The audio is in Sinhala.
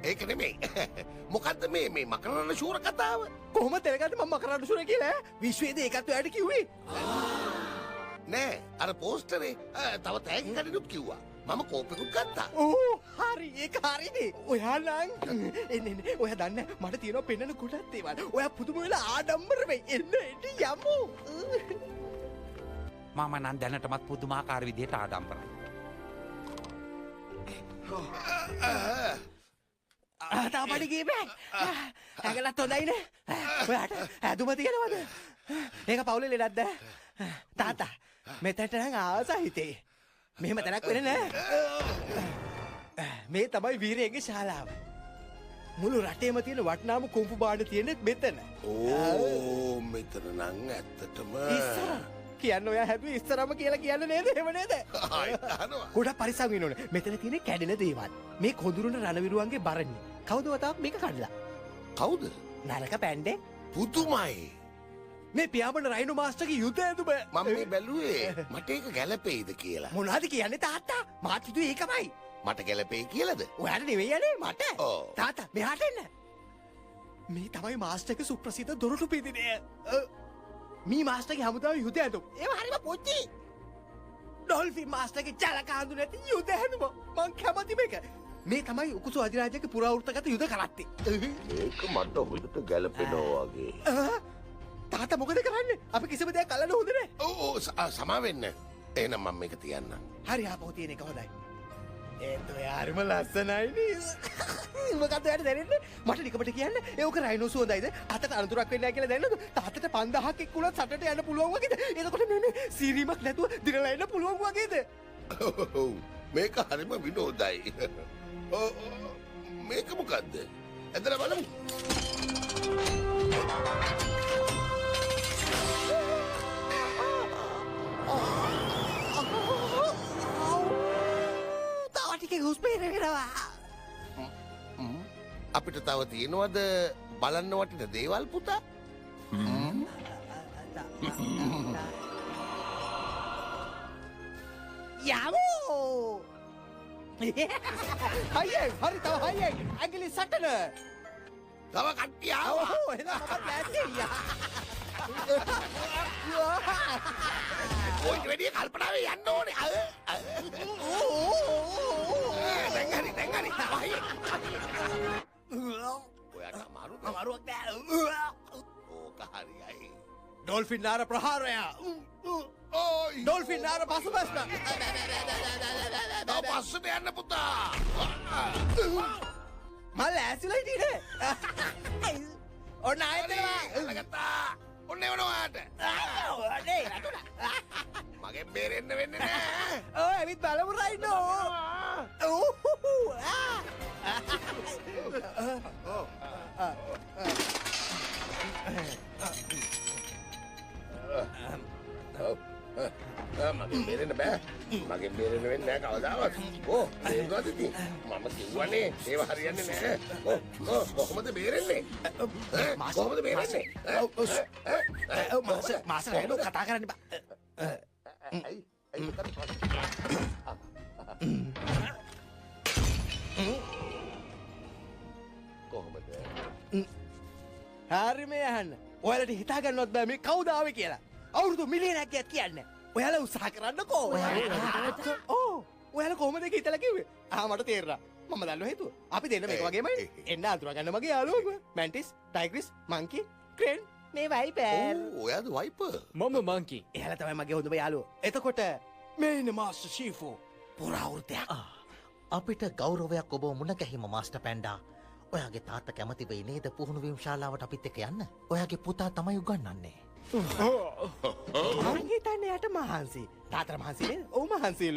ඒක නෙමෙයි. මොකද්ද මේ මකරන්න ශූර කතාව? කොහොමද දැනගත්තේ මම මකරන්න ශූර කියලා? විශ්වයේදී ඒකත් ඔයාලට කිව්වේ. නෑ අර පෝස්ටරේ තව තෑගි කඩනුත් කිව්වා. මම කෝපෙකුත් ගත්තා. ඕ හරි ඒක හරිනේ. ඔයා නම් එන්න ඔයා දන්නේ මට තියෙනවා පෙන්නන ගොඩක් දේවල්. ඔයා පුදුම වෙලා ආඩම්බර වෙයි. එන්න යමු. මම නම් දැනටමත් පුදුමාකාර විදිහට ආඩම්බරයි. තාපඩි ගියේ ඇඟලත් හොඳයිනේ. ඔයාට ඇදුම තියෙනවද? ඒක පවුලේ ලෙඩක්ද? තාත්තා මෙතනට නම් ආස හිතේ. මෙහෙම තැනක් වෙන්නේ නෑ. මේ තමයි වීරයෙක්ගේ ශාලාව. මුළු රටේම තියෙන වටිනාම කුම්පු බාණ්ඩ තියෙන්නේ මෙතන. ඕ මෙතන නම් ඇත්තටම ඉස්සර කියන්න ඔයා හැදුවේ ඉස්සරම කියලා කියන්න නේද? එහෙම නේද? ආයෙත් අහනවා. ගොඩක් පරිස්සම් වෙන්න ඕනේ. මෙතන තියෙන කැඩෙන දේවල්. මේ කොඳුරුන රණවිරුවන්ගේ බරණිය. කවුද වතාවක් මේක කඩලා? කවුද? නරක පැණ්ඩේ. පුදුමයි. මේ පියාඹන රයිනෝ මාස්ටර්ගේ යුද්ධ ඇදුම. මම මේ බැලුවේ මට ඒක ගැලපෙයිද කියලා. මොනවද කියන්නේ තාත්තා? මාත් හිතුවේ ඒකමයි. මට ගැලපෙයි කියලාද? ඔයාට නෙවෙයි යන්නේ මට. ඔව්. තාත්තා මෙහාට එන්න. මේ තමයි මාස්ටර්ගේ සුප්‍රසිද්ධ දොරටු පිදිනේ. මේ මාස්ටර්ගේ හමුදාවේ යුද්ධ ඇදුම. ඒව හරිම පොච්චි. ඩොල්ෆින් මාස්ටර්ගේ ජලක හඳුන නැති යුද්ධ ඇදුම. මං කැමති මේක. මේ තමයි උකුසු අධිරාජ්‍යගේ පුරාවෘත්තගත යුද කරත්තේ. මේක මට හොඳට ගැලපෙනවා වගේ. තාත්තා මොකද කරන්නේ? අපි කිසිම දෙයක් අල්ලන්න හොඳ නැහැ. ඔව් සමා වෙන්න. එහෙනම් මම මේක තියන්නම්. හරි ආපහු තියෙන එක හොඳයි. ඒත් ඔයා හරිම ලස්සනයි නේද? මොකද ඔයාට දැනෙන්නේ? මට නිකමට කියන්න ඒක රයිනෝස් හොඳයිද? අතට අනතුරක් වෙන්නේ නැහැ කියලා දැනනද? තාත්තට 5000ක් එක්කුණත් සටට යන්න පුළුවන් වගේද? එතකොට මේ සීරීමක් නැතුව දිනලා එන්න පුළුවන් වගේද? ඔව් මේක හරිම විනෝදයි. මේක මොකද්ද? ඇදලා බලමු. තාටිකේ හුස්පේ රෙනවා. අපිට තව තියෙනවද බලන්න වටින දේවල් පුතා? යමෝ! හයියෙන් හරි තව හයියෙන් ඇඟිලි සටන. තව කට්ටිය ආවා. ඔව් එහෙනම් මමත් ලෑස්තියි. ඔය වැඩි කල්පනාවේ යන්න ඕනේ. දැන් හරි. ඔයාට අමාරුවක් නෑ. ඕක හරියයි. ඩොල්ෆින් නාර ප්‍රහාරය. ඕයි. ඩොල්ෆින් නාර පසුබස්ම. තව පස්සට යන්න පුතා. මල් ඇසිලා හිටියේ. ඔන්න ආයෙත් ලගත්තා. ඔන්න එවනවාට. නේ රටුලා. මගෙන් බේරෙන්න වෙන්නේ නෑ. ඔව් ඇවිත් බලමු රයිනෝ. මගෙන් බේරෙන්න බෑ. මගෙන් බේරෙන්න වෙන්නේ නෑ කවදාවත්. බේරුවාද ඉතින්? මම කිව්වනේ ඒව හරියන්නේ නෑ. කොහොමද බේරෙන්නේ? කොහොමද බේරෙන්නේ? මාස රයිනෝ කතා කරන්න බෑ. කොහොමද? හරි මේ අහන්න. ඔයාලට හිතා ගන්නවත් බෑ මේ කවුද ආවේ කියලා. අවුරුදු මිලියනක් කියන්නේ. ඔයාලා උත්සාහ කරන්නකෝ. ඔයාලා කොහොමද ඒක හිතලා කිව්වේ? මට තේරුණා. මම දන්නවා හේතුව. අපි දෙන්න මේක වගේමයි. එන්න අඳුරා ගන්න මගේ යාළුවෝ. මැන්ටිස්, ටයිග්‍රිස්, මංකි, ක්‍රේන් මේ වයිපර්. ඔයාද වයිපර්? මම මංකි. එයාලා තමයි මගේ හොඳම යාළුවෝ. එතකොට මේ ඉන්නේ මාස්ටර් ෂීෆෝ. පුරාවෘත්තයක්. අපිට ගෞරවයක් ඔබ මුණ ගැහිම මාස්ටර් පැන්ඩා. ඔයාගේ තාත්තා කැමති වෙයි නේද පුහුණුවීම් ශාලාවට අපිත් එක්ක යන්න? ඔයාගේ පුතා තමයි උගන්වන්නේ. මං හිතන්නේ යට මහන්සි. තාත්තට මහන්සි නේද? ඔව් මහන්සි.